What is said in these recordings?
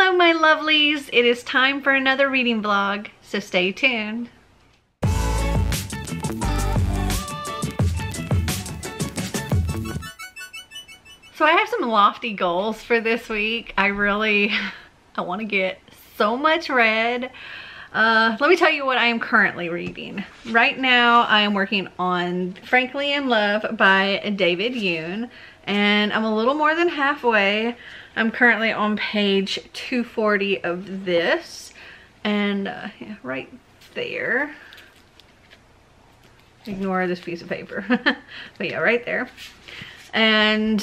Hello my lovelies, it is time for another reading vlog, so stay tuned. So I have some lofty goals for this week. I want to get so much read. Let me tell you what I am currently reading. Right now I am working on Frankly in Love by David Yoon, and I'm a little more than halfway. I'm currently on page 240 of this, and yeah, right there. Ignore this piece of paper. But yeah, right there. And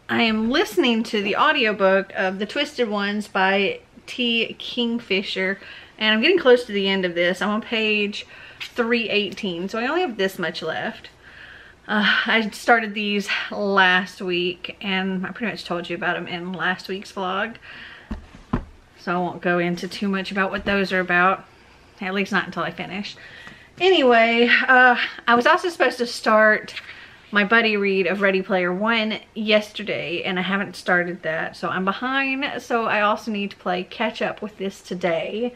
I am listening to the audiobook of The Twisted Ones by T. Kingfisher, and I'm getting close to the end of this. I'm on page 318, so I only have this much left. I started these last week, and I pretty much told you about them in last week's vlog, so I won't go into too much about what those are about, at least not until I finish. Anyway, I was also supposed to start my buddy read of Ready Player One yesterday, and I haven't started that, so I'm behind. So I also need to catch up with this today.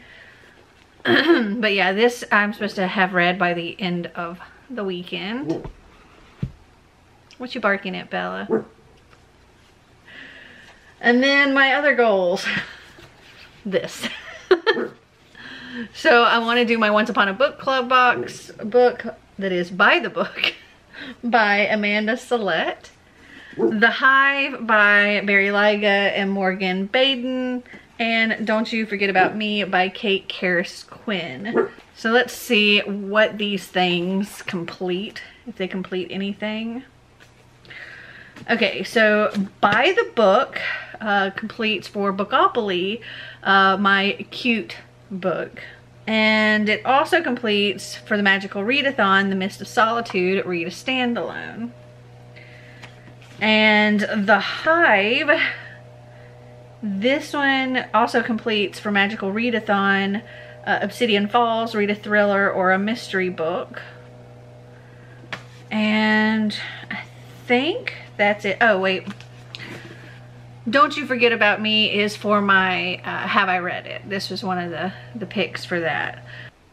But yeah, this I'm supposed to have read by the end of the weekend. What you barking at, Bella? And then my other goals. This. So I want to do my Once Upon a Book Club book that is by the book by Amanda Sellette. The Hive by Barry Lyga and Morgan Baden. And Don't You Forget About Me by Kate Karras Quinn. So let's see what these things complete, if they complete anything. Okay, so By the Book completes for Bookopoly, my cute book. And it also completes for the Magical Readathon, The Mist of Solitude, read a standalone. And The Hive, this one also completes for Magical Readathon, Obsidian Falls, read a thriller or a mystery book. And I think that's it. Oh wait, Don't You Forget About Me is for my Have I Read It. This was one of the picks for that.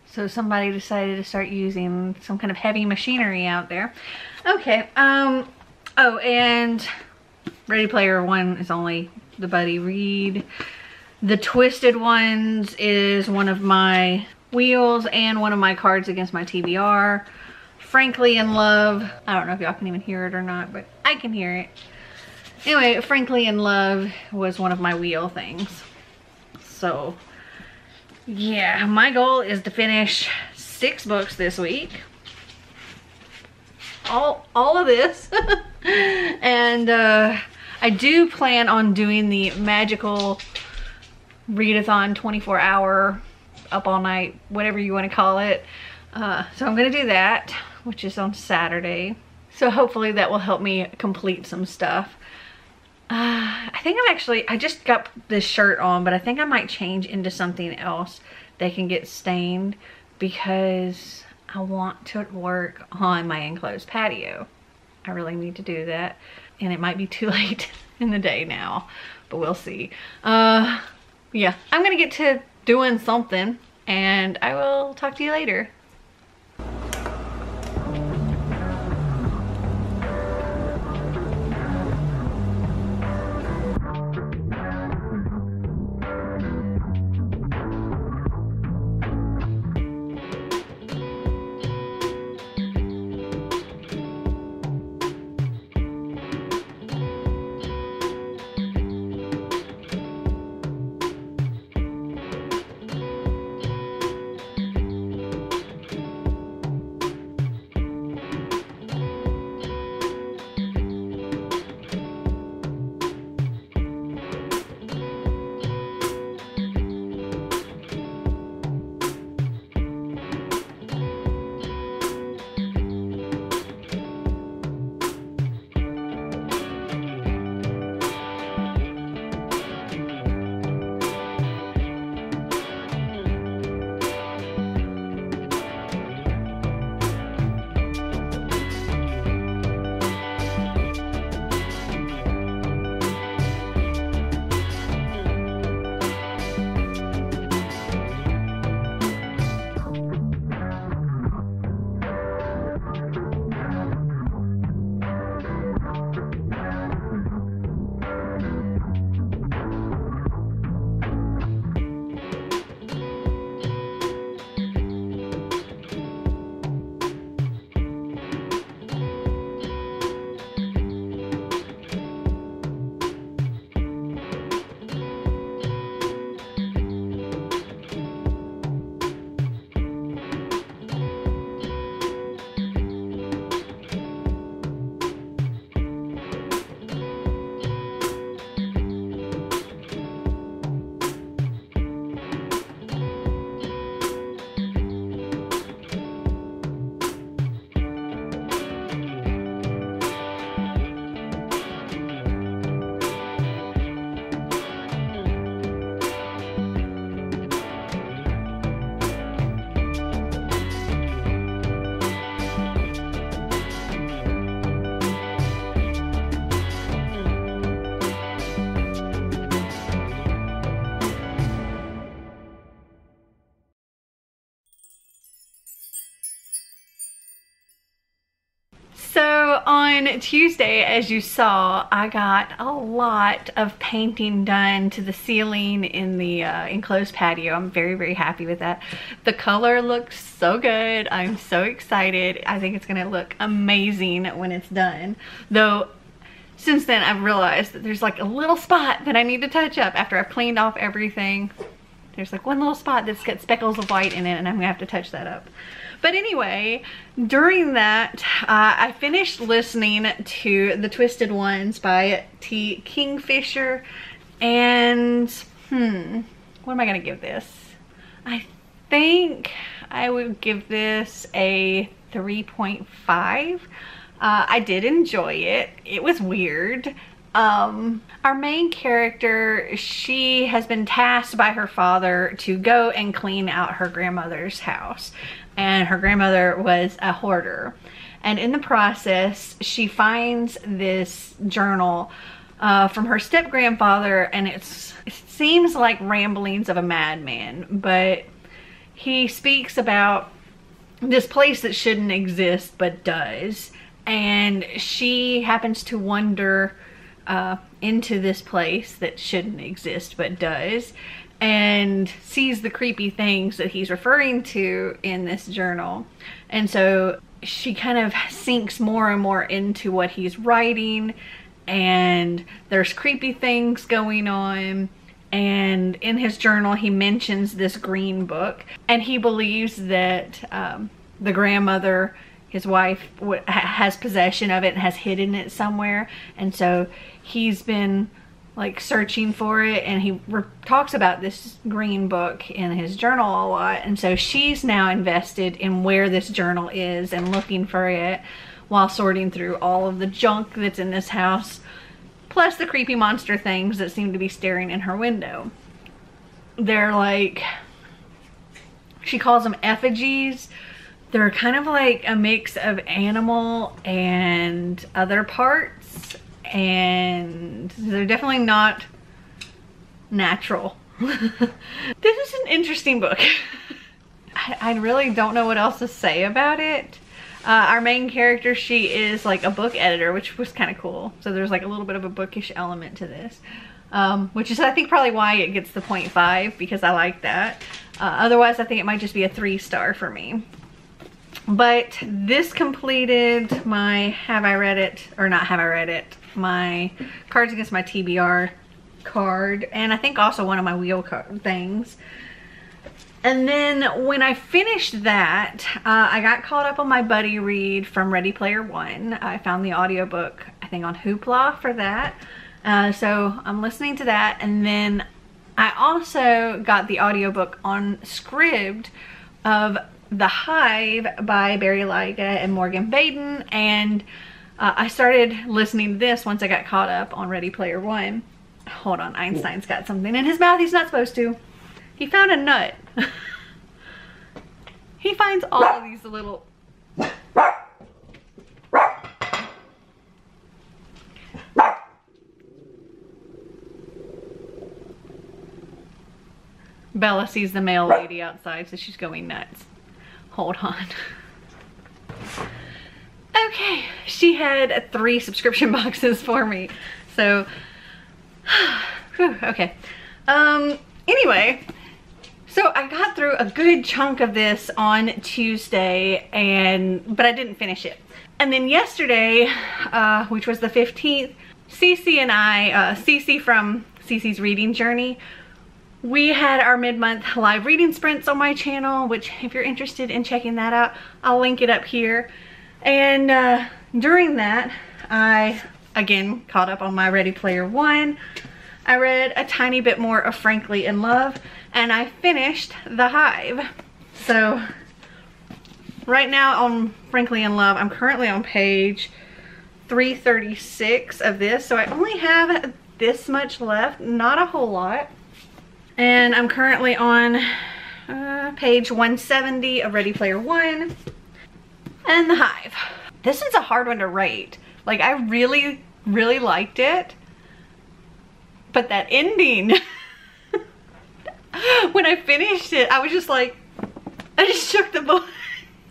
So somebody decided to start using some kind of heavy machinery out there. Okay, oh, and Ready Player One is only the buddy read. The Twisted Ones is one of my wheels and one of my cards against my TBR. Frankly in Love, I don't know if y'all can even hear it or not, but I can hear it. Anyway, Frankly in Love was one of my wheel things. So yeah, my goal is to finish 6 books this week. All of this. And I do plan on doing the Magical Readathon 24-hour, up all night, whatever you want to call it. So I'm going to do that, which is on Saturday. So hopefully that will help me complete some stuff. I think I just got this shirt on, but I think I might change into something else that can get stained, because I want to work on my enclosed patio. I really need to do that, and it might be too late in the day now, but we'll see. Yeah, I'm gonna get to doing something, and I will talk to you later. on Tuesday, as you saw, I got a lot of painting done to the ceiling in the enclosed patio. I'm very, very happy with that. The color looks so good. I'm so excited. I think it's gonna look amazing when it's done. Though, since then I've realized that there's like a little spot that I need to touch up after I've cleaned off everything. There's like one little spot that's got speckles of white in it, and I'm gonna have to touch that up. But anyway, during that, I finished listening to The Twisted Ones by T. Kingfisher, and what am I gonna give this? I think I would give this a 3.5. I did enjoy it. It was weird. Our main character, she has been tasked by her father to go and clean out her grandmother's house. And her grandmother was a hoarder. And in the process, she finds this journal from her step-grandfather, and it seems like ramblings of a madman, but he speaks about this place that shouldn't exist but does. And she happens to wander into this place that shouldn't exist but does, and sees the creepy things that he's referring to in this journal. And so she kind of sinks more and more into what he's writing, and there's creepy things going on. And in his journal he mentions this green book, and he believes that the grandmother, his wife, has possession of it and has hidden it somewhere. And so he's been like searching for it, and he talks about this green book in his journal a lot. And so she's now invested in where this journal is and looking for it while sorting through all of the junk that's in this house, plus the creepy monster things that seem to be staring in her window. They're like, she calls them effigies. They're kind of like a mix of animal and other parts, and they're definitely not natural. This is an interesting book. I really don't know what else to say about it. Our main character, she is like a book editor, which was kind of cool. So there's like a little bit of a bookish element to this, which is I think probably why it gets the 0.5, because I like that. Otherwise I think it might just be a 3-star for me. But this completed my Have I Read It, or not Have I Read It, my Cards Against My TBR card, and I think also one of my wheel card things. And then when I finished that, I got caught up on my buddy read from Ready Player One. I found the audiobook, I think, on Hoopla for that. So I'm listening to that, and then I also got the audiobook on Scribd of The Hive by Barry Lyga and Morgan Baden, and I started listening to this once I got caught up on Ready Player One. Hold on, Einstein's got something in his mouth he's not supposed to. He found a nut. He finds all of these little... Bella sees the mail lady outside, so she's going nuts. Hold on. Okay, she had 3 subscription boxes for me. So, whew, okay. Anyway, so I got through a good chunk of this on Tuesday, but I didn't finish it. And then yesterday, which was the 15th, Cece and I, Cece from Cece's Reading Journey, we had our mid-month live reading sprints on my channel, which if you're interested in checking that out, I'll link it up here. And during that, I, again, caught up on my Ready Player One. I read a tiny bit more of Frankly in Love, and I finished The Hive. So right now on Frankly in Love, I'm currently on page 336 of this, so I only have this much left, not a whole lot. And I'm currently on page 170 of Ready Player One and The Hive. This one's a hard one to rate. Like, I really, really liked it. But that ending, when I finished it, I was just like, I just shook the book.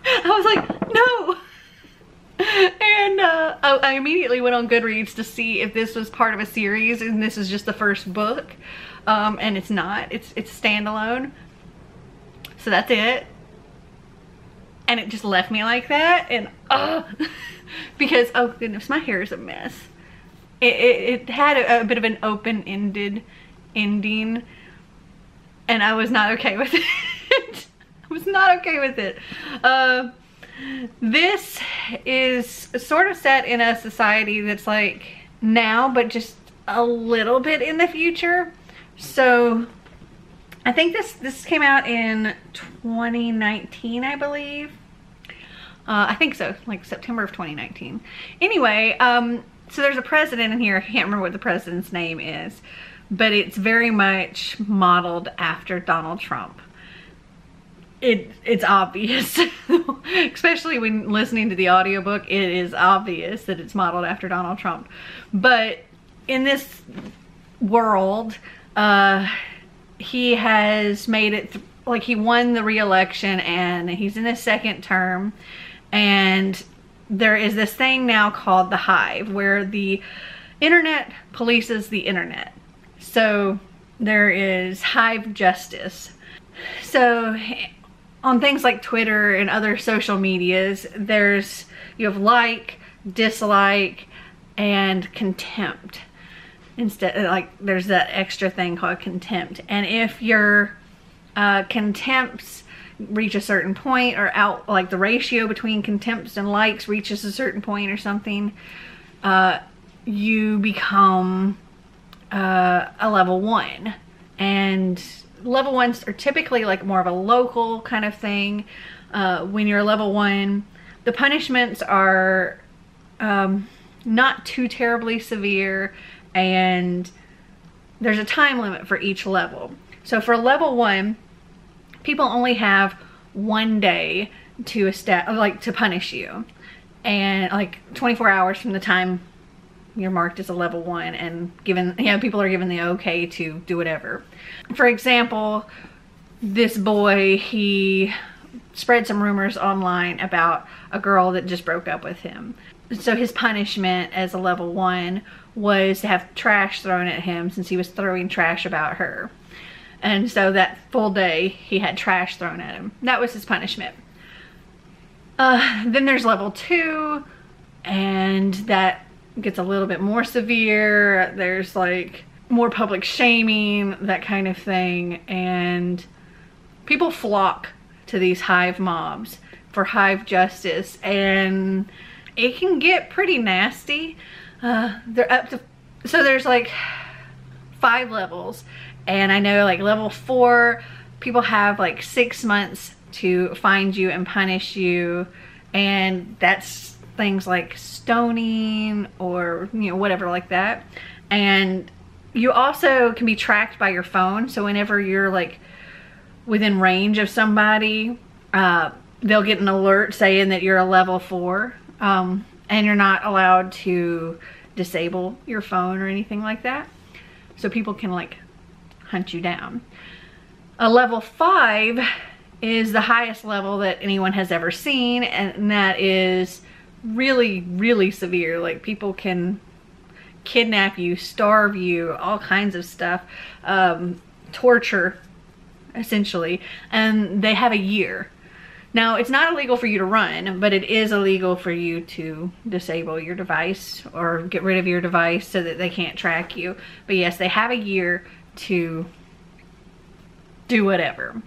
I was like, no. And I immediately went on Goodreads to see if this was part of a series, and this is just the first book. And it's not. It's standalone. So that's it. And it just left me like that. And because, oh goodness, my hair is a mess. It had a bit of an open-ended ending, and I was not okay with it. I was not okay with it. This is sort of set in a society that's like now, but just a little bit in the future. So I think this came out in 2019, I believe. I think so, like September of 2019. Anyway, so there's a president in here. I can't remember what the president's name is, but it's very much modeled after Donald Trump. It's obvious, especially when listening to the audiobook, it is obvious that it's modeled after Donald Trump. But in this world, he has made it, like he won the re-election and he's in his second term, and there is this thing now called the Hive, where the internet polices the internet. So there is Hive justice. So on things like Twitter and other social medias, you have like, dislike, and contempt. Instead, like, there's that extra thing called contempt. And if your contempts reach a certain point, or like the ratio between contempts and likes reaches a certain point or something, you become a level 1. And level 1s are typically like more of a local kind of thing. When you're a level 1, the punishments are not too terribly severe, and there's a time limit for each level. So for level 1, people only have 1 day to punish you, and like 24 hours from the time you're marked as a level 1, and given, people are given the okay to do whatever. For example, this boy, he spread some rumors online about a girl that just broke up with him. So his punishment as a level 1 was to have trash thrown at him, since he was throwing trash about her. And so that full day he had trash thrown at him. That was his punishment. Then there's level 2, and that gets a little bit more severe. There's like more public shaming, that kind of thing. And people flock to these Hive mobs for Hive justice, and it can get pretty nasty. They're up to, so there's like 5 levels, and I know like level 4, people have like 6 months to find you and punish you, and that's things like stoning or whatever like that. And you also can be tracked by your phone, so whenever you're like within range of somebody, they'll get an alert saying that you're a level 4, and you're not allowed to disable your phone or anything like that, so people can like hunt you down. A level 5 is the highest level that anyone has ever seen, and that is really, really severe. Like, people can kidnap you, starve you, all kinds of stuff, torture essentially, and they have a year. Now, it's not illegal for you to run, but it is illegal for you to disable your device or get rid of your device so that they can't track you. But yes, they have a year to do whatever.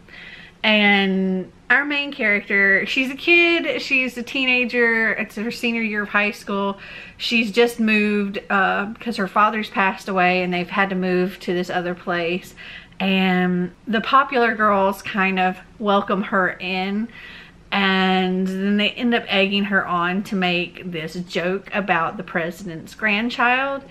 And our main character, she's a kid, she's a teenager, it's her senior year of high school. She's just moved because her father's passed away, and they've had to move to this other place. And the popular girls kind of welcome her in, and then they end up egging her on to make this joke about the president's grandchild,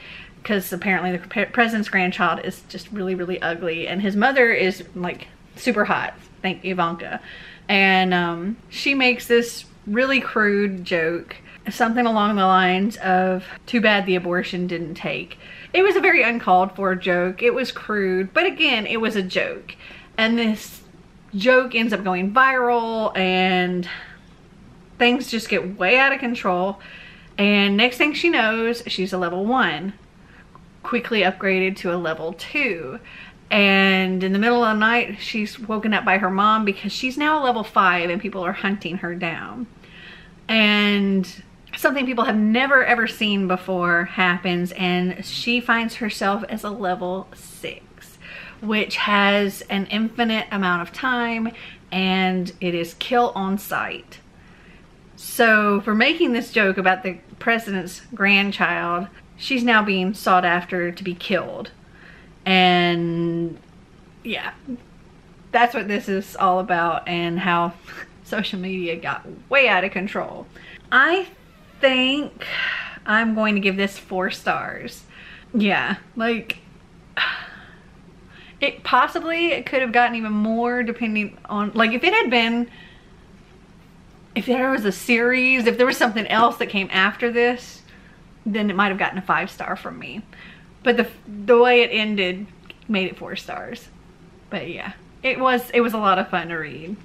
because apparently the president's grandchild is just really, really ugly, and his mother is like super hot, thank Ivanka. And she makes this really crude joke, something along the lines of, too bad the abortion didn't take. It was a very uncalled for joke. It was crude, but again, it was a joke. And this joke ends up going viral, and things just get way out of control. And next thing she knows, she's a level 1, quickly upgraded to a level 2. And in the middle of the night, she's woken up by her mom because she's now a level 5 and people are hunting her down. And something people have never ever seen before happens, and she finds herself as a level 6, which has an infinite amount of time, and it is kill on sight. So for making this joke about the president's grandchild, she's now being sought after to be killed. And yeah, that's what this is all about, and how social media got way out of control. I think I'm going to give this 4 stars. Yeah, like, it could have gotten even more depending on, like, if there was a series, if there was something else that came after this, then it might have gotten a 5-star from me. But the way it ended made it 4 stars. But yeah, it was a lot of fun to read.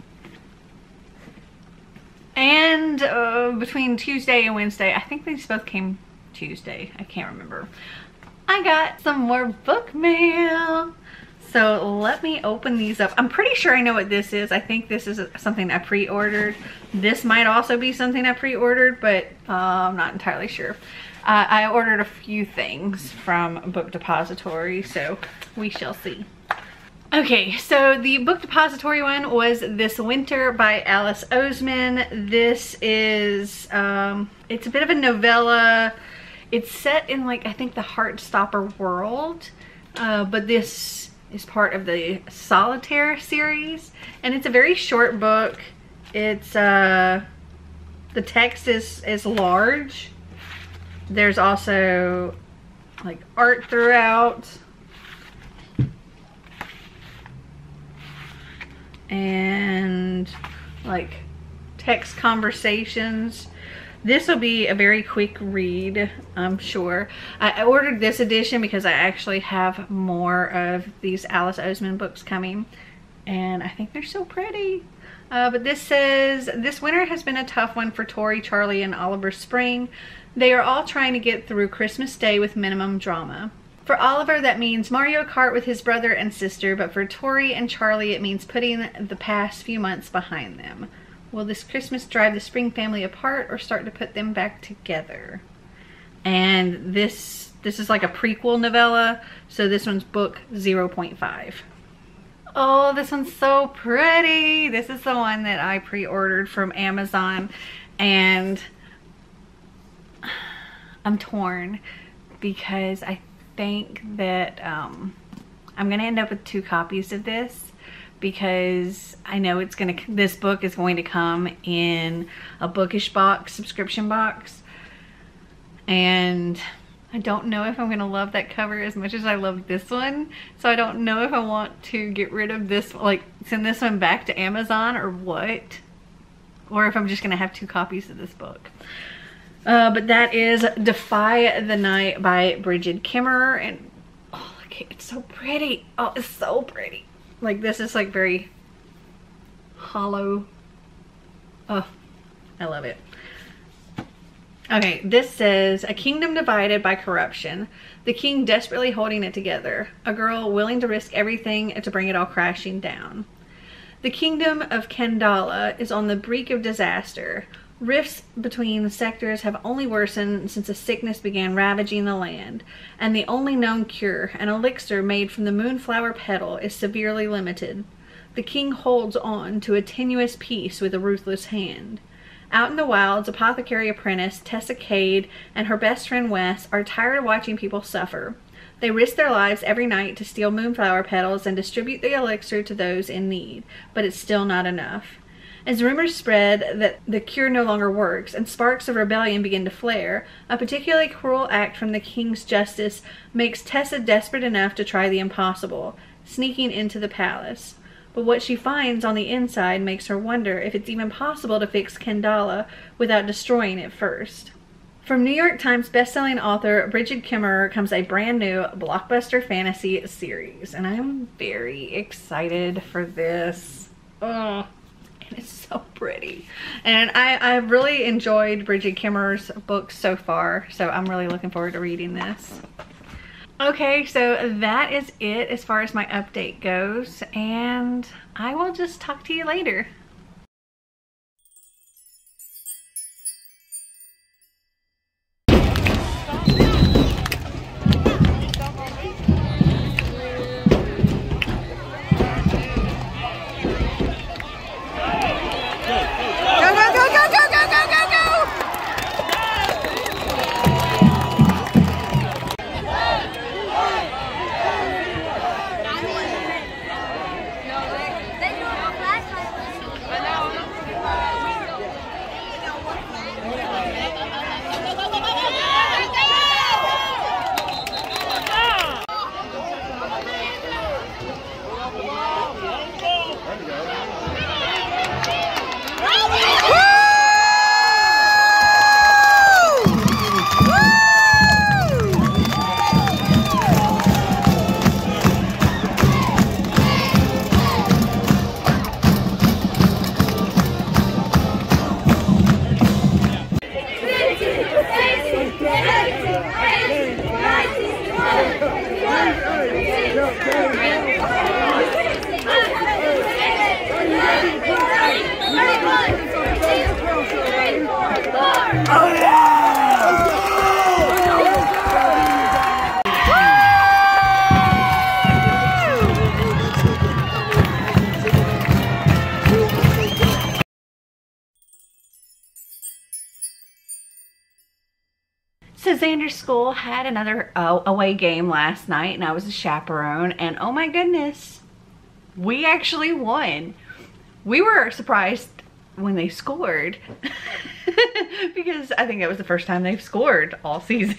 And between Tuesday and Wednesday, I think these both came Tuesday, I can't remember, I got some more book mail. So let me open these up. I'm pretty sure I know what this is. I think this is something I pre-ordered. This might also be something I pre-ordered, but I'm not entirely sure. I ordered a few things from Book Depository, so we shall see. Okay, so the Book Depository one was This Winter by Alice Oseman. This is, it's a bit of a novella. It's set in, like, I think the Heartstopper world, but this is part of the Solitaire series, and it's a very short book. It's, the text is large. There's also, like, art throughout. And like text conversations. This will be a very quick read, I'm sure. I ordered this edition because I actually have more of these Alice Oseman books coming, and I think they're so pretty. But this says, this winter has been a tough one for Tori, Charlie, and Oliver Spring. They are all trying to get through Christmas Day with minimum drama. For Oliver, that means Mario Kart with his brother and sister, but for Tori and Charlie, it means putting the past few months behind them. Will this Christmas drive the Spring family apart or start to put them back together? And this is like a prequel novella, so this one's book 0.5. Oh, this one's so pretty. This is the one that I pre-ordered from Amazon, and I'm torn because I think that I'm gonna end up with 2 copies of this, because I know this book is going to come in a Bookish box, subscription box, and I don't know if I'm gonna love that cover as much as I love this one. So I don't know if I want to get rid of this, like send this one back to Amazon or what, or if I'm just gonna have 2 copies of this book. But that is Defy the Night by Bridget Kimmerer, and oh, look, it's so pretty. Oh, it's so pretty. Like, this is like very hollow. Oh, I love it. Okay, this says, a kingdom divided by corruption, the king desperately holding it together, a girl willing to risk everything to bring it all crashing down. The kingdom of Kandala is on the brink of disaster. Rifts between the sectors have only worsened since a sickness began ravaging the land, and the only known cure, an elixir made from the moonflower petal, is severely limited. The king holds on to a tenuous peace with a ruthless hand. Out in the wilds, apothecary apprentice Tessa Cade and her best friend Wes are tired of watching people suffer. They risk their lives every night to steal moonflower petals and distribute the elixir to those in need, but it's still not enough. As rumors spread that the cure no longer works and sparks of rebellion begin to flare, a particularly cruel act from the king's justice makes Tessa desperate enough to try the impossible, sneaking into the palace. But what she finds on the inside makes her wonder if it's even possible to fix Kandala without destroying it first. From New York Times bestselling author Bridget Kimmerer comes a brand new blockbuster fantasy series, and I'm very excited for this. Oh. It's so pretty. And I've really enjoyed Bridget Kimmer's books so far, so I'm really looking forward to reading this. Okay, so that is it as far as my update goes, and I will just talk to you later. So Xander's school had another away game last night, and I was a chaperone, and oh my goodness, we actually won. We were surprised when they scored because I think that was the first time they've scored all season.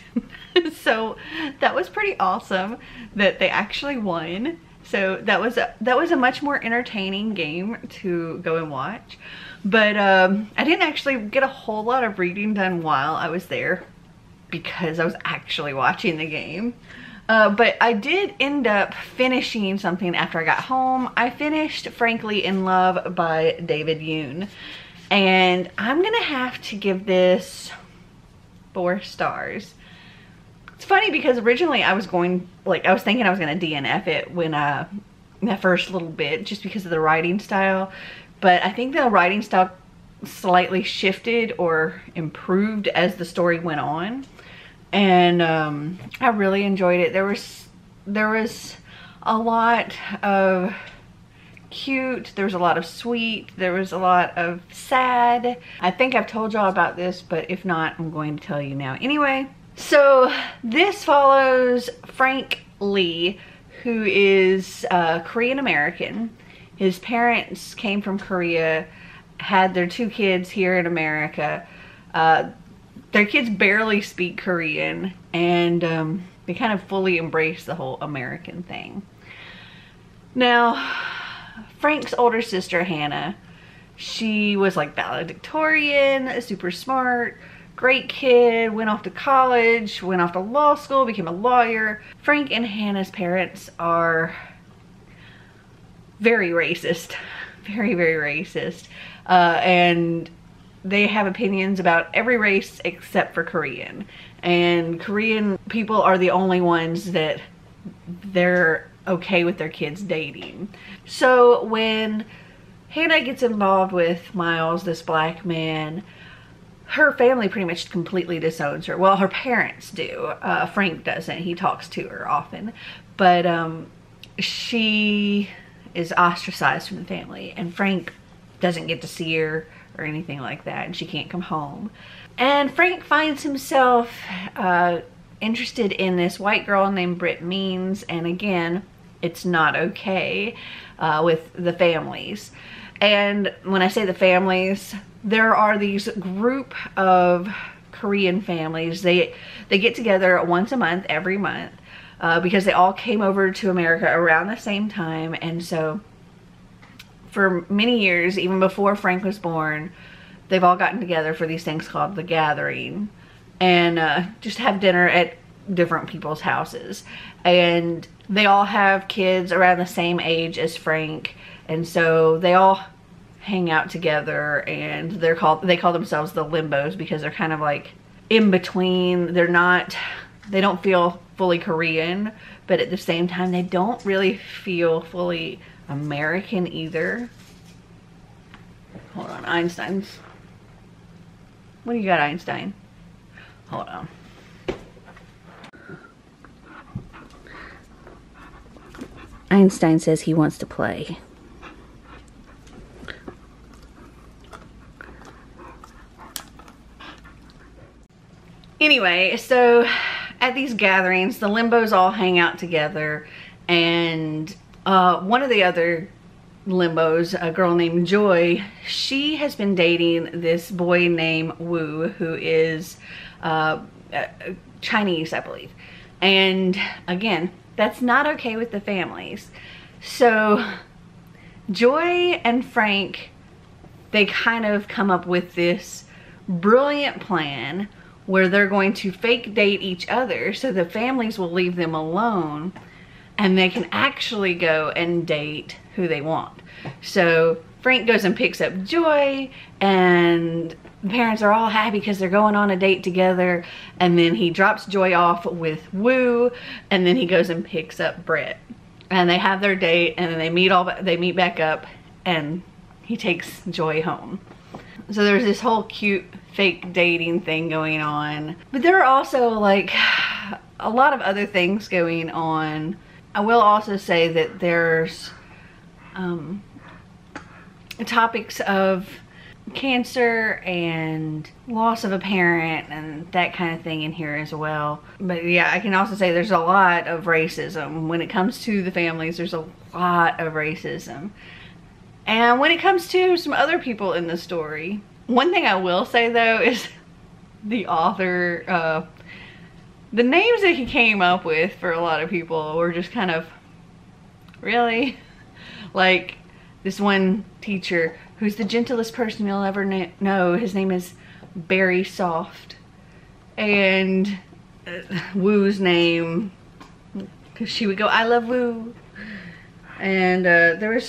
So that was pretty awesome that they actually won. So that was a much more entertaining game to go and watch. But I didn't actually get a whole lot of reading done while I was there, because I was actually watching the game. But I did end up finishing something after I got home. I finished Frankly in Love by David Yoon. And I'm gonna have to give this 4 stars. It's funny because originally I was thinking I was gonna DNF it when that first little bit, just because of the writing style. But I think the writing style slightly shifted or improved as the story went on. And I really enjoyed it. There was a lot of cute, there was a lot of sweet, there was a lot of sad. I think I've told y'all about this, but if not, I'm going to tell you now anyway. So this follows Frank Lee, who is Korean American. His parents came from Korea, had their 2 kids here in America. Their kids barely speak Korean, and they kind of fully embrace the whole American thing. Now, Frank's older sister, Hannah, she was like valedictorian, super smart, great kid, went off to college, went off to law school, became a lawyer. Frank and Hannah's parents are very racist, very, very racist, and they have opinions about every race except for Korean. And Korean people are the only ones that they're okay with their kids dating. So when Hannah gets involved with Miles, this black man, her family pretty much completely disowns her. Well, her parents do. Frank doesn't. He talks to her often. But she is ostracized from the family, and Frank doesn't get to see her or anything like that, and she can't come home. And Frank finds himself interested in this white girl named Britt Means, and again, it's not okay with the families. And when I say the families, there are these group of Korean families. They get together once a month, every month, because they all came over to America around the same time. And so for many years, even before Frank was born, they've all gotten together for these things called The Gathering, and just have dinner at different people's houses. And they all have kids around the same age as Frank, and so they all hang out together, and they call themselves the Limbos because they're kind of like in between. They don't feel fully Korean, but at the same time they don't really feel fully American either. Hold on, Einstein's. What do you got, Einstein? Hold on. Einstein says he wants to play. Anyway, so at these gatherings, the Limbos all hang out together, and one of the other Limbos, a girl named Joy, she has been dating this boy named Wu, who is Chinese, I believe. And again, that's not okay with the families. So Joy and Frank, they kind of come up with this brilliant plan where they're going to fake date each other so the families will leave them alone and they can actually go and date who they want. So Frank goes and picks up Joy, and the parents are all happy because they're going on a date together, and then he drops Joy off with Wu, and then he goes and picks up Brett, and they have their date, and then they meet back up, and he takes Joy home. So there's this whole cute fake dating thing going on, but there are also like a lot of other things going on. I will also say that there's topics of cancer and loss of a parent and that kind of thing in here as well. But yeah, I can also say there's a lot of racism. When it comes to the families, there's a lot of racism. And when it comes to some other people in the story, one thing I will say though is the author, the names that he came up with for a lot of people were just kind of, really? Like this one teacher who's the gentlest person you'll ever know, his name is Barry Soft. And Woo's name, because she would go, I love Woo. And there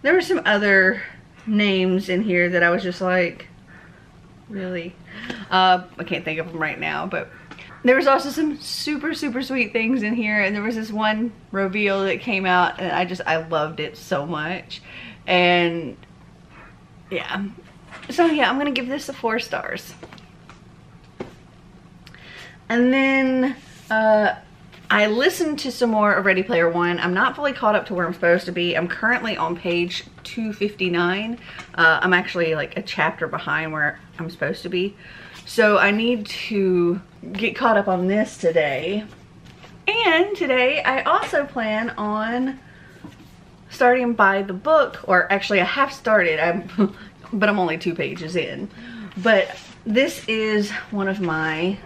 were some other names in here that I was just like, really? I can't think of them right now, but there was also some super sweet things in here, and there was this one reveal that came out, and I loved it so much. And yeah, so yeah, I'm gonna give this a 4 stars. And then I listened to some more of Ready Player One. I'm not fully caught up to where I'm supposed to be. I'm currently on page 259. I'm actually like a chapter behind where I'm supposed to be. So I need to get caught up on this today. And today I also plan on starting by the book, or actually I have started, but I'm only 2 pages in. But this is one of my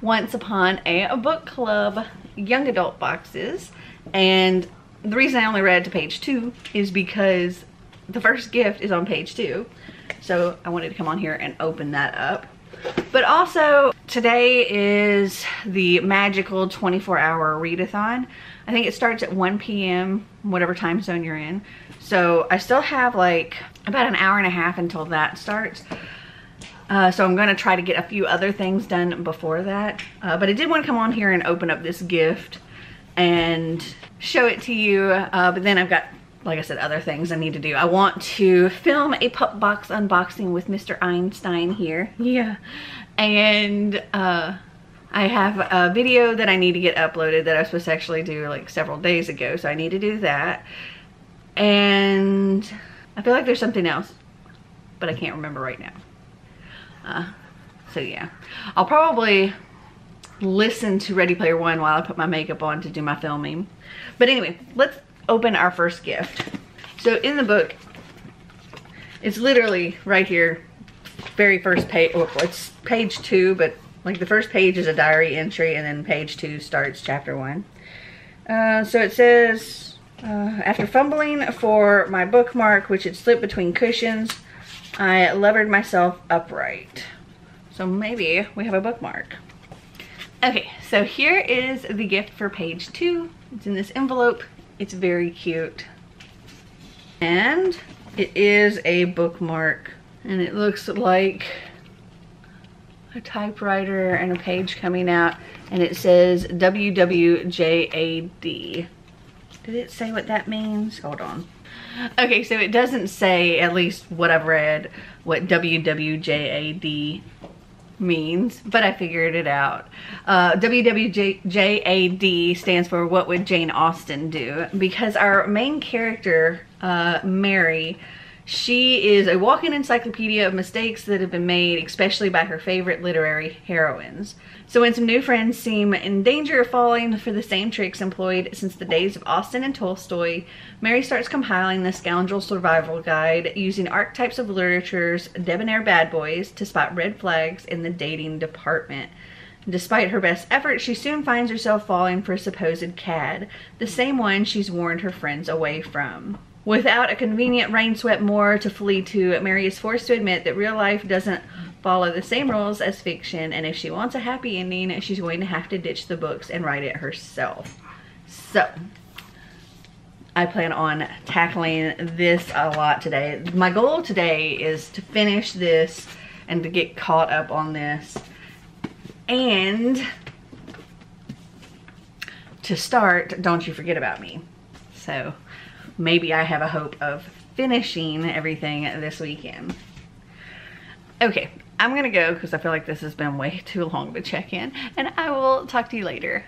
Once Upon a Book Club young adult boxes, and the reason I only read to page 2 is because the first gift is on page 2, so I wanted to come on here and open that up. But also today is the magical 24-hour readathon. I think it starts at 1 p.m. whatever time zone you're in, so I still have like about an hour and a half until that starts. So I'm going to try to get a few other things done before that. But I did want to come on here and open up this gift and show it to you. But then I've got, like I said, other things I need to do. I want to film a pup box unboxing with Mr. Einstein here. Yeah. And I have a video that I need to get uploaded that I was supposed to actually do like several days ago. So I need to do that. And I feel like there's something else, but I can't remember right now. So yeah, I'll probably listen to Ready Player One while I put my makeup on to do my filming. But anyway, let's open our first gift. So in the book, it's literally right here, very first page. Well, it's page 2, but like the first page is a diary entry, and then page 2 starts chapter 1. So it says, after fumbling for my bookmark, which had slipped between cushions, I levered myself upright. So maybe we have a bookmark. Okay, so here is the gift for page 2. It's in this envelope. It's very cute. And It is a bookmark, and it looks like a typewriter and a page coming out, and it says WWJAD. Did it say what that means? Hold on. Okay, so it doesn't say, at least what I've read, what WWJAD means, but I figured it out. WWJAD stands for What Would Jane Austen Do? Because our main character, Mary, she is a walking encyclopedia of mistakes that have been made, especially by her favorite literary heroines. So when some new friends seem in danger of falling for the same tricks employed since the days of Austen and Tolstoy, Mary starts compiling the Scoundrel Survival Guide using archetypes of literature's debonair bad boys to spot red flags in the dating department. Despite her best efforts, she soon finds herself falling for a supposed cad, the same one she's warned her friends away from. Without a convenient rain-swept moor to flee to, Mary is forced to admit that real life doesn't follow the same rules as fiction, and if she wants a happy ending, she's going to have to ditch the books and write it herself. So, I plan on tackling this a lot today. My goal today is to finish this and to get caught up on this, and to start Don't You Forget About Me. So, maybe I have a hope of finishing everything this weekend. Okay, I'm gonna go because I feel like this has been way too long to check in, and I will talk to you later.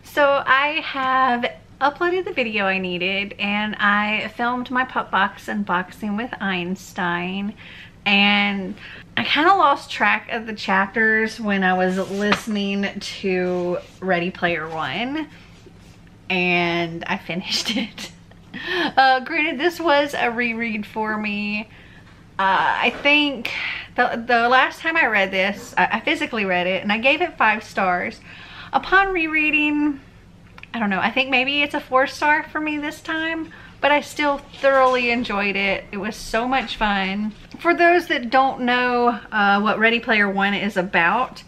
So I have uploaded the video I needed, and I filmed my Pup Box unboxing with Einstein, and I kind of lost track of the chapters when I was listening to Ready Player One, and I finished it. Granted, this was a reread for me. I think the last time I read this, I physically read it, and I gave it 5 stars. Upon rereading, I don't know, I think maybe it's a 4-star for me this time, but I still thoroughly enjoyed it. It was so much fun. For those that don't know what Ready Player One is about,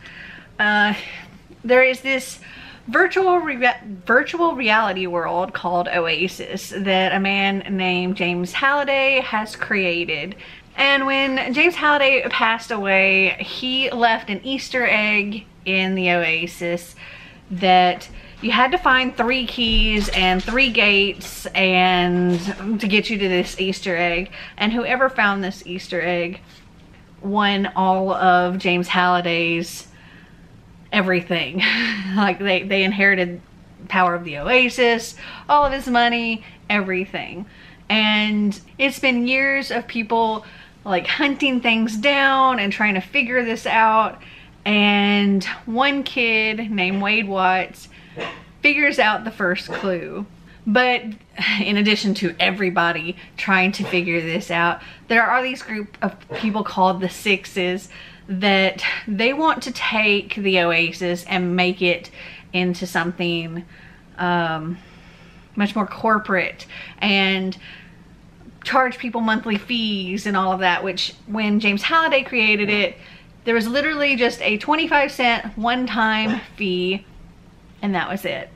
there is this virtual reality world called Oasis that a man named James Halliday has created. And when James Halliday passed away, he left an Easter egg in the Oasis that you had to find 3 keys and 3 gates and to get you to this Easter egg. And whoever found this Easter egg won all of James Halliday's everything. Like they inherited power of the Oasis, all of his money, everything. And it's been years of people like hunting things down and trying to figure this out. And one kid named Wade Watts figures out the first clue. But in addition to everybody trying to figure this out, there are these group of people called the Sixes that they want to take the Oasis and make it into something much more corporate and charge people monthly fees and all of that, which when James Halliday created it, there was literally just a 25-cent one-time fee, and that was it.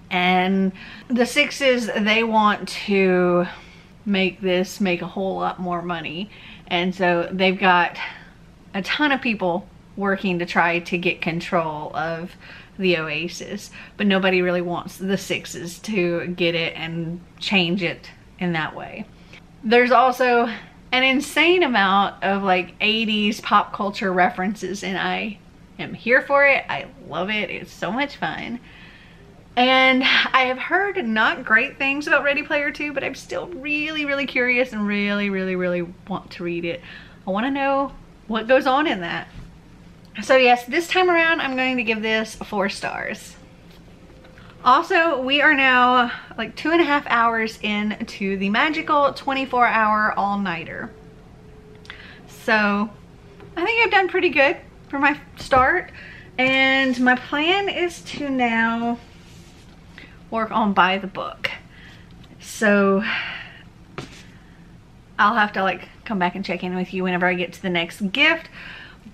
And the Sixes, they want to make this make a whole lot more money, and so they've got a ton of people working to try to get control of the Oasis, but nobody really wants the Sixes to get it and change it in that way. There's also an insane amount of like 80s pop culture references, and I am here for it. I love it. It's so much fun. And I have heard not great things about Ready Player 2, but I'm still really curious and really want to read it. I want to know what goes on in that. So yes, this time around I'm going to give this 4 stars. Also, we are now like 2.5 hours into the magical 24-hour all-nighter. So I think I've done pretty good for my start, and my plan is to now work on Buy the Book. So I'll have to like come back and check in with you whenever I get to the next gift.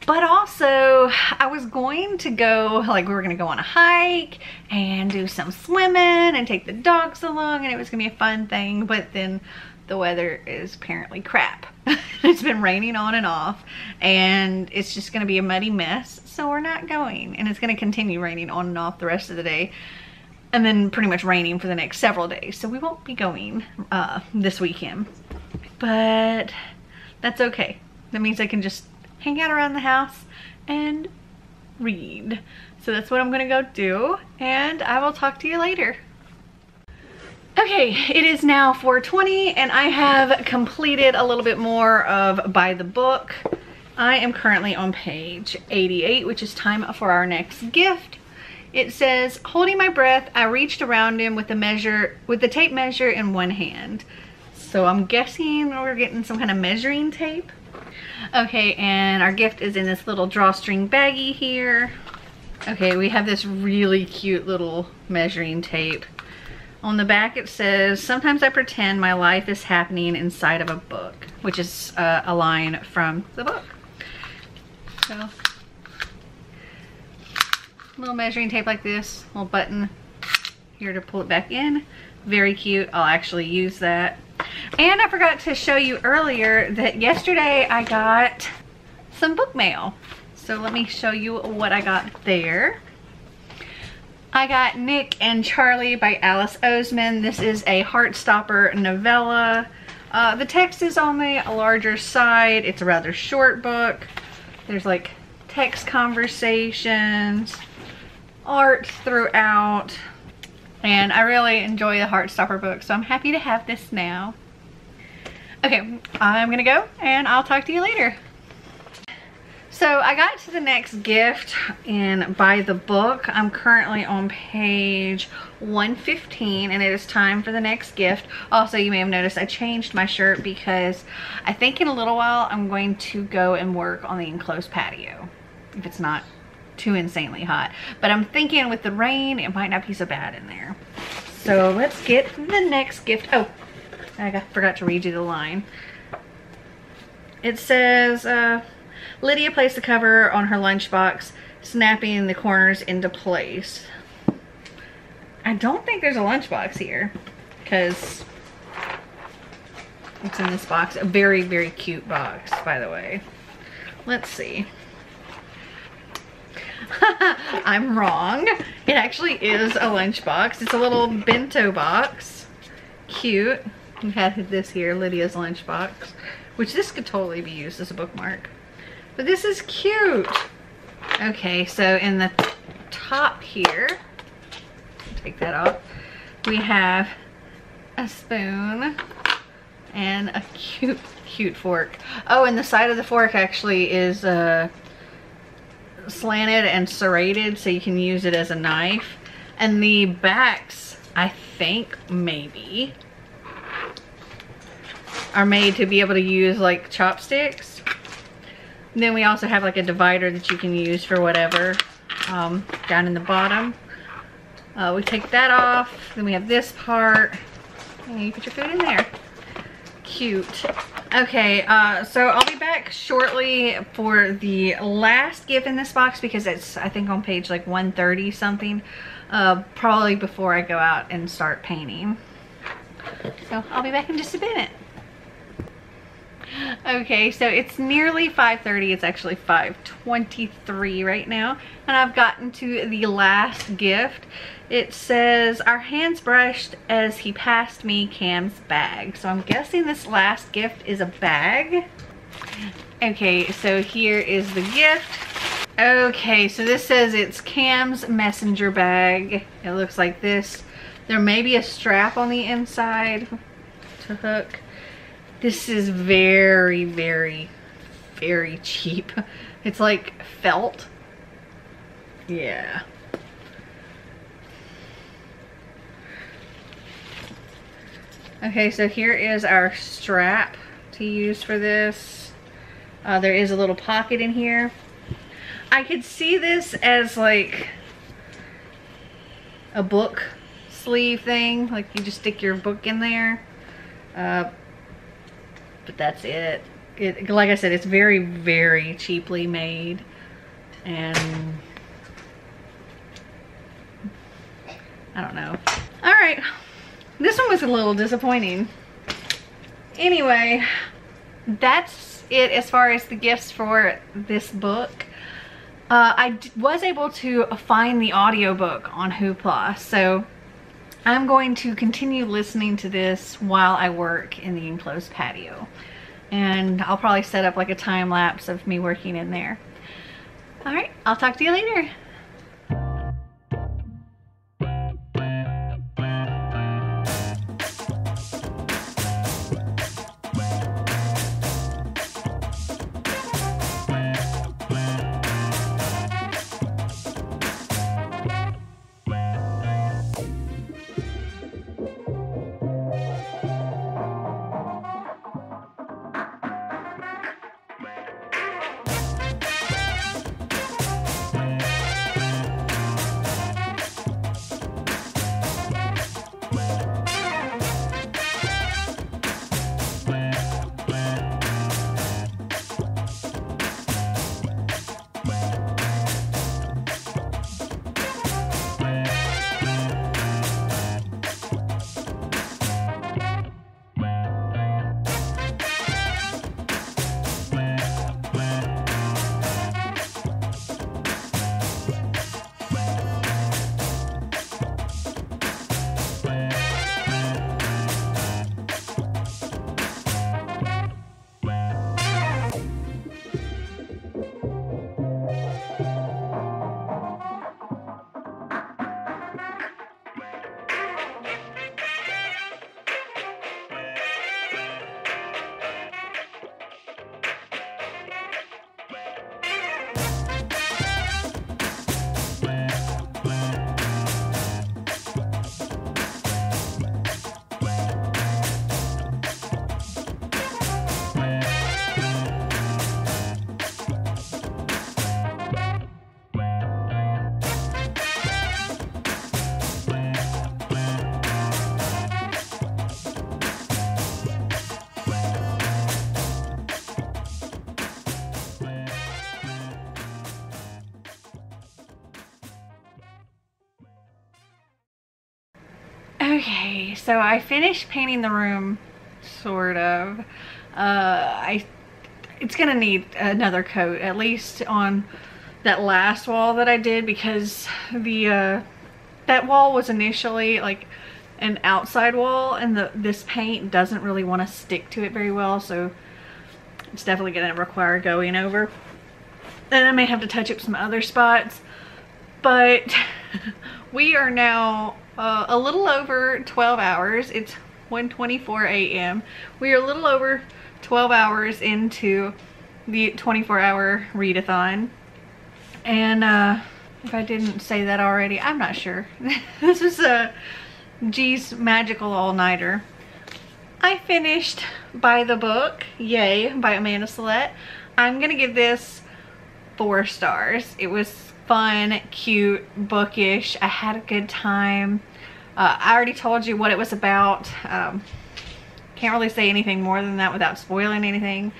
But also, I was going to go, like we were gonna go on a hike and do some swimming and take the dogs along, and it was gonna be a fun thing, but then the weather is apparently crap. It's been raining on and off, and it's just gonna be a muddy mess, so we're not going. And it's gonna continue raining on and off the rest of the day, and then pretty much raining for the next several days, so we won't be going this weekend. But that's okay. That means I can just hang out around the house and read. So that's what I'm gonna go do, and I will talk to you later. Okay, it is now 4:20 and I have completed a little bit more of By the Book. I am currently on page 88, which is time for our next gift. It says, holding my breath, I reached around him with the tape measure in one hand. So I'm guessing we're getting some kind of measuring tape. Okay, and our gift is in this little drawstring baggie here. Okay, we have this really cute little measuring tape. On the back it says, sometimes I pretend my life is happening inside of a book, which is a line from the book. So, little measuring tape like this, little button here to pull it back in. Very cute. I'll actually use that. And I forgot to show you earlier that yesterday I got some book mail. So let me show you what I got there. I got Nick and Charlie by Alice Oseman. This is a Heartstopper novella. The text is on the larger side. It's a rather short book. There's like text conversations, art throughout. And I really enjoy the Heartstopper book, so I'm happy to have this now. Okay, I'm gonna go and I'll talk to you later. So I got to the next gift in By the Book. I'm currently on page 115 and it is time for the next gift. Also, you may have noticed I changed my shirt because I think in a little while I'm going to go and work on the enclosed patio, if it's not too insanely hot. But I'm thinking with the rain, it might not be so bad in there. So let's get the next gift. Oh, I forgot to read you the line. It says, Lydia placed the cover on her lunchbox, snapping the corners into place. I don't think there's a lunchbox here, because it's in this box. A very, very cute box, by the way. Let's see. I'm wrong. It actually is a lunchbox. It's a little bento box. Cute. We had this here, Lydia's lunchbox, which this could totally be used as a bookmark. But this is cute. Okay, so in the top here, take that off, we have a spoon and a cute, cute fork. Oh, and the side of the fork actually is slanted and serrated, so you can use it as a knife. And the backs, I think, maybe, are made to be able to use like chopsticks. And then we also have like a divider that you can use for whatever down in the bottom. We take that off, then we have this part, and you put your food in there. Cute. Okay, so I'll be back shortly for the last gift in this box because it's, I think, on page like 130 something. Probably before I go out and start painting. So I'll be back in just a minute. Okay, so it's nearly 5:30. It's actually 5:23 right now, and I've gotten to the last gift. It says, our hands brushed as he passed me Cam's bag. So I'm guessing this last gift is a bag. Okay, so here is the gift. Okay, so this says it's Cam's messenger bag. It looks like this. There may be a strap on the inside to hook. This is very, very, very cheap. It's like felt. Yeah. Okay, so here is our strap to use for this. There is a little pocket in here. I could see this as like a book sleeve thing. Like you just stick your book in there. but that's it. Like I said, it's very, very cheaply made, and I don't know. All right, this one was a little disappointing. Anyway, that's it as far as the gifts for this book. I was able to find the audiobook on Hoopla, so I'm going to continue listening to this while I work in the enclosed patio. And I'll probably set up like a time lapse of me working in there. All right, I'll talk to you later. Okay, so I finished painting the room, sort of. It's gonna need another coat, at least on that last wall that I did, because the that wall was initially like an outside wall, and this paint doesn't really want to stick to it very well, so it's definitely gonna require going over. And I may have to touch up some other spots, but we are now a little over 12 hours. It's 1:24 a.m. We are a little over 12 hours into the 24-hour readathon. And if I didn't say that already, I'm not sure. This is G's magical all-nighter. I finished By the Book, Yay, by Amanda Sellette. I'm gonna give this 4 stars. It was fun, cute, bookish. I had a good time. I already told you what it was about. Can't really say anything more than that without spoiling anything,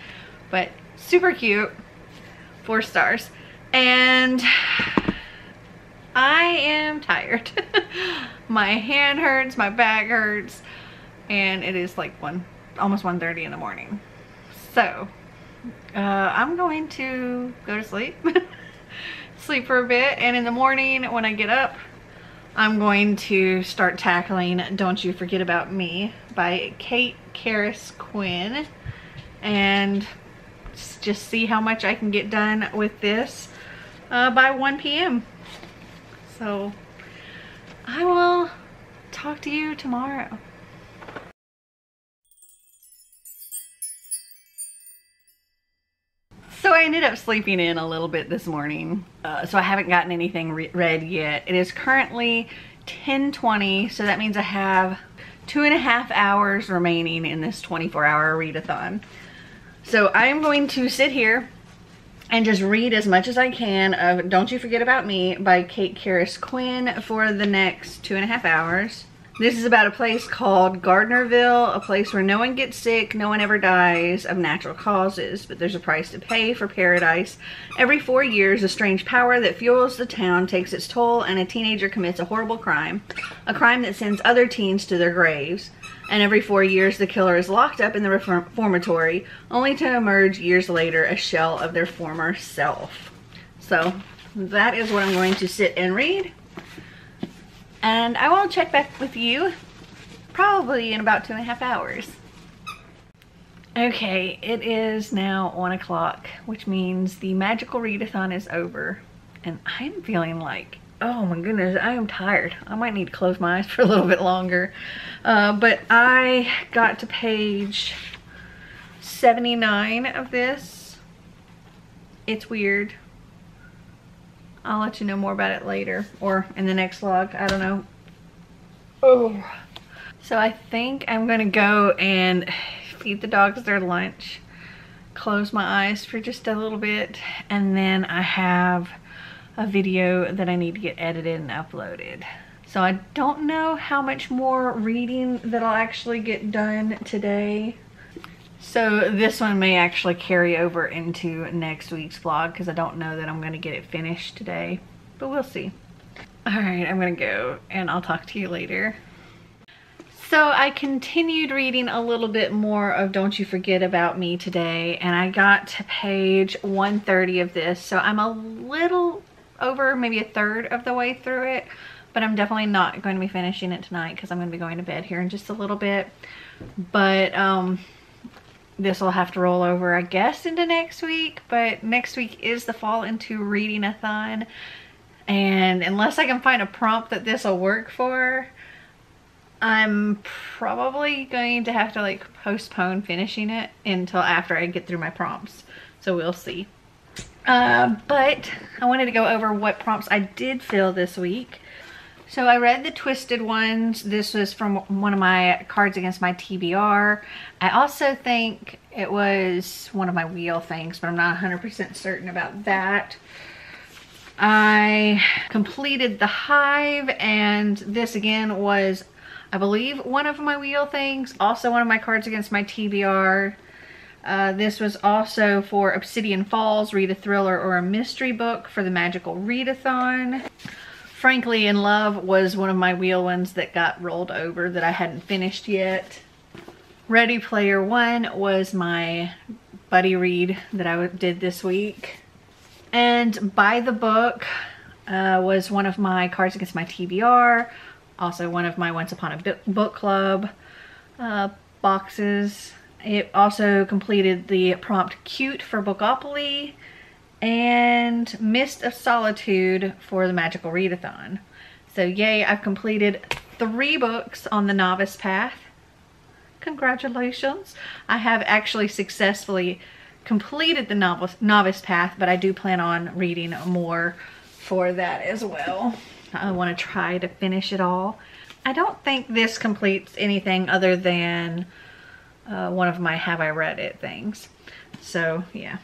but super cute. 4 stars. And I am tired. My hand hurts, my back hurts, and it is like almost 1:30 in the morning. So I'm going to go to sleep. Sleep for a bit, and in the morning when I get up, I'm going to start tackling Don't You Forget About Me by Kate Karis Quinn, and just see how much I can get done with this by 1 p.m. So I will talk to you tomorrow. So I ended up sleeping in a little bit this morning, so I haven't gotten anything read yet. It is currently 10:20, so that means I have 2.5 hours remaining in this 24-hour readathon. So I am going to sit here and just read as much as I can of Don't You Forget About Me by Kate Karis Quinn for the next 2.5 hours. This is about a place called Gardnerville, a place where no one gets sick, no one ever dies of natural causes, but there's a price to pay for paradise. Every 4 years, a strange power that fuels the town takes its toll, and a teenager commits a horrible crime, a crime that sends other teens to their graves. And every 4 years, the killer is locked up in the reformatory, only to emerge years later a shell of their former self. So that is what I'm going to sit and read. And I will check back with you probably in about 2.5 hours. Okay, it is now 1 o'clock, which means the Magical Readathon is over. And I'm feeling like, oh my goodness, I am tired. I might need to close my eyes for a little bit longer. But I got to page 79 of this. It's weird. I'll let you know more about it later or in the next vlog. I don't know. Oh. So I think I'm gonna go and feed the dogs their lunch, close my eyes for just a little bit, and then I have a video that I need to get edited and uploaded. So I don't know how much more reading that I'll actually get done today. So this one may actually carry over into next week's vlog because I don't know that I'm going to get it finished today, but we'll see. Alright, I'm going to go and I'll talk to you later. So I continued reading a little bit more of Don't You Forget About Me today, and I got to page 130 of this. So I'm a little over maybe 1/3 of the way through it, but I'm definitely not going to be finishing it tonight because I'm going to be going to bed here in just a little bit. But this will have to roll over, I guess, into next week, but next week is the Fall Into Reading-a-thon, and unless I can find a prompt that this will work for, I'm probably going to have to like postpone finishing it until after I get through my prompts, so we'll see. But I wanted to go over what prompts I did fill this week. So I read the Twisted Ones. This was from one of my cards against my TBR. I also think it was one of my wheel things, but I'm not 100% certain about that. I completed the Hive, and this again was, I believe, one of my wheel things. Also one of my cards against my TBR. This was also for Obsidian Falls, read a thriller or a mystery book for the Magical Readathon. Frankly in Love was one of my wheel ones that got rolled over that I hadn't finished yet. Ready Player One was my buddy read that I did this week. And By the Book was one of my cards against my TBR. Also one of my Once Upon a Book Club boxes. It also completed the prompt Cute for Bookopoly and Mist of Solitude for the Magical Readathon. So yay, I've completed 3 books on the novice path. Congratulations. I have actually successfully completed the novice path, but I do plan on reading more for that as well. I want to try to finish it all. I don't think this completes anything other than one of my Have I Read It things. So yeah.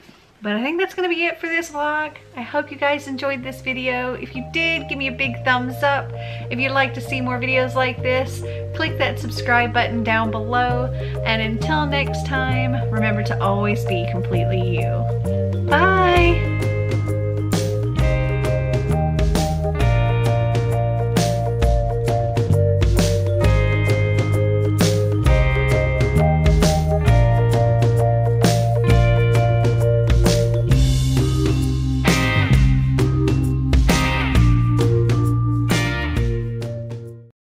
But I think that's going to be it for this vlog. I hope you guys enjoyed this video. If you did, give me a big thumbs up. If you'd like to see more videos like this, click that subscribe button down below. And until next time, remember to always be completely you. Bye!